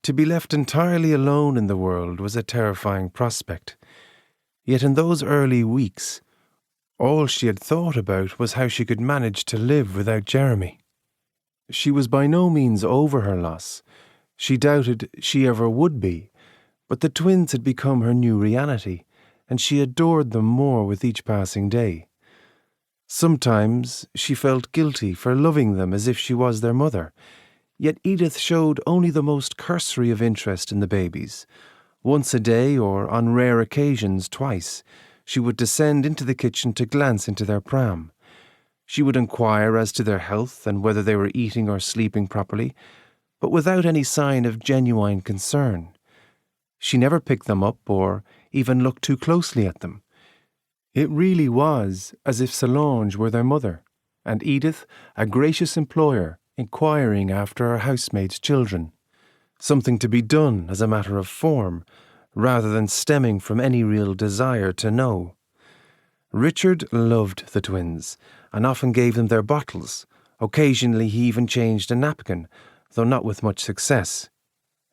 To be left entirely alone in the world was a terrifying prospect. Yet in those early weeks, all she had thought about was how she could manage to live without Jeremy. She was by no means over her loss. She doubted she ever would be, but the twins had become her new reality, and she adored them more with each passing day. Sometimes she felt guilty for loving them as if she was their mother, yet Edith showed only the most cursory of interest in the babies. Once a day, or on rare occasions twice, she would descend into the kitchen to glance into their pram. She would inquire as to their health and whether they were eating or sleeping properly, but without any sign of genuine concern. She never picked them up or even looked too closely at them. It really was as if Solange were their mother, and Edith a gracious employer inquiring after her housemaid's children, something to be done as a matter of form, rather than stemming from any real desire to know. Richard loved the twins, and often gave them their bottles. Occasionally he even changed a napkin, though not with much success.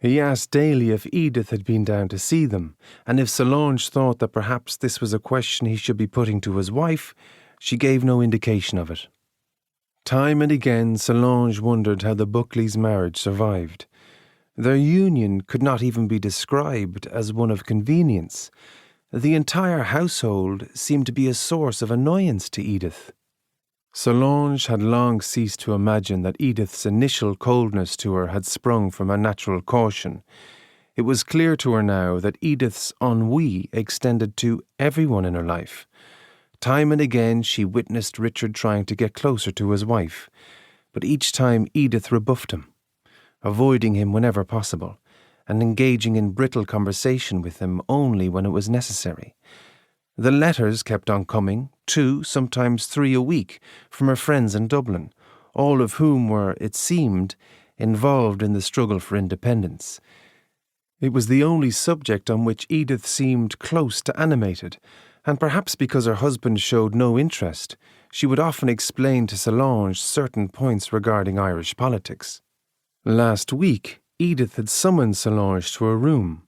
He asked daily if Edith had been down to see them, and if Solange thought that perhaps this was a question he should be putting to his wife, she gave no indication of it. Time and again Solange wondered how the Buckleys' marriage survived. Their union could not even be described as one of convenience. The entire household seemed to be a source of annoyance to Edith. Solange had long ceased to imagine that Edith's initial coldness to her had sprung from a natural caution. It was clear to her now that Edith's ennui extended to everyone in her life. Time and again she witnessed Richard trying to get closer to his wife, but each time Edith rebuffed him, avoiding him whenever possible, and engaging in brittle conversation with him only when it was necessary. The letters kept on coming, 2, sometimes 3 a week, from her friends in Dublin, all of whom were, it seemed, involved in the struggle for independence. It was the only subject on which Edith seemed close to animated, and perhaps because her husband showed no interest, she would often explain to Solange certain points regarding Irish politics. Last week, Edith had summoned Solange to her room.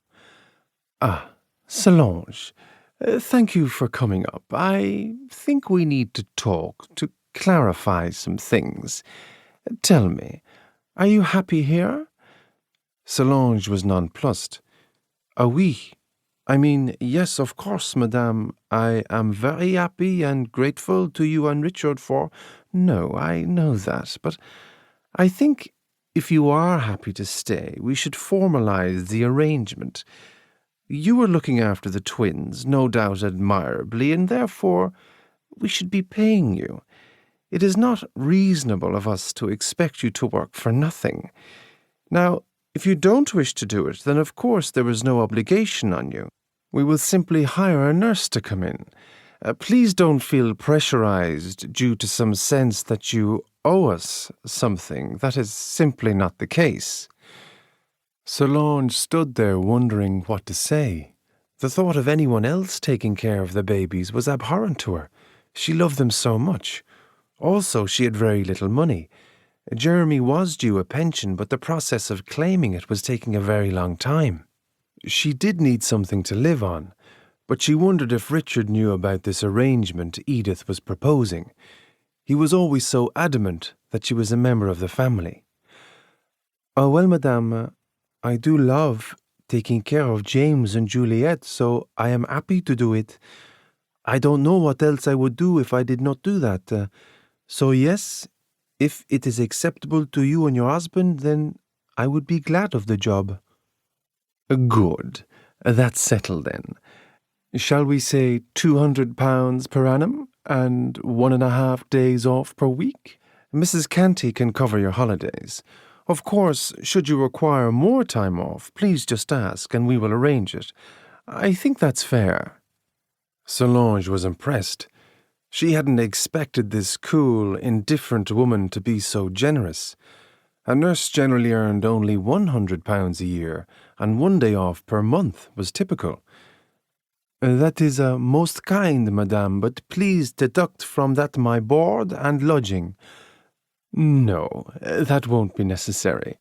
"Ah, Solange, thank you for coming up. I think we need to talk, to clarify some things. Tell me, are you happy here?" Solange was nonplussed. "Ah oui. I mean, yes, of course, madame. I am very happy and grateful to you and Richard for—" "No, I know that, but I think if you are happy to stay, we should formalize the arrangement. You were looking after the twins, no doubt admirably, and therefore we should be paying you. It is not reasonable of us to expect you to work for nothing. Now, if you don't wish to do it, then of course there is no obligation on you. We will simply hire a nurse to come in. Please don't feel pressurized due to some sense that you owe us something. That is simply not the case." Solange stood there wondering what to say. The thought of anyone else taking care of the babies was abhorrent to her. She loved them so much. Also, she had very little money. Jeremy was due a pension, but the process of claiming it was taking a very long time. She did need something to live on, but she wondered if Richard knew about this arrangement Edith was proposing. He was always so adamant that she was a member of the family. "Oh, well, madame, I do love taking care of James and Juliet, so I am happy to do it. I don't know what else I would do if I did not do that. So yes, if it is acceptable to you and your husband, then I would be glad of the job." "Good. That's settled then. Shall we say £200 per annum and 1.5 days off per week? Mrs. Canty can cover your holidays. Of course, should you require more time off, please just ask and we will arrange it. I think that's fair." Solange was impressed. She hadn't expected this cool, indifferent woman to be so generous. A nurse generally earned only £100 a year, and 1 day off per month was typical. "That is most kind, madame, but please deduct from that my board and lodging." "No, that won't be necessary.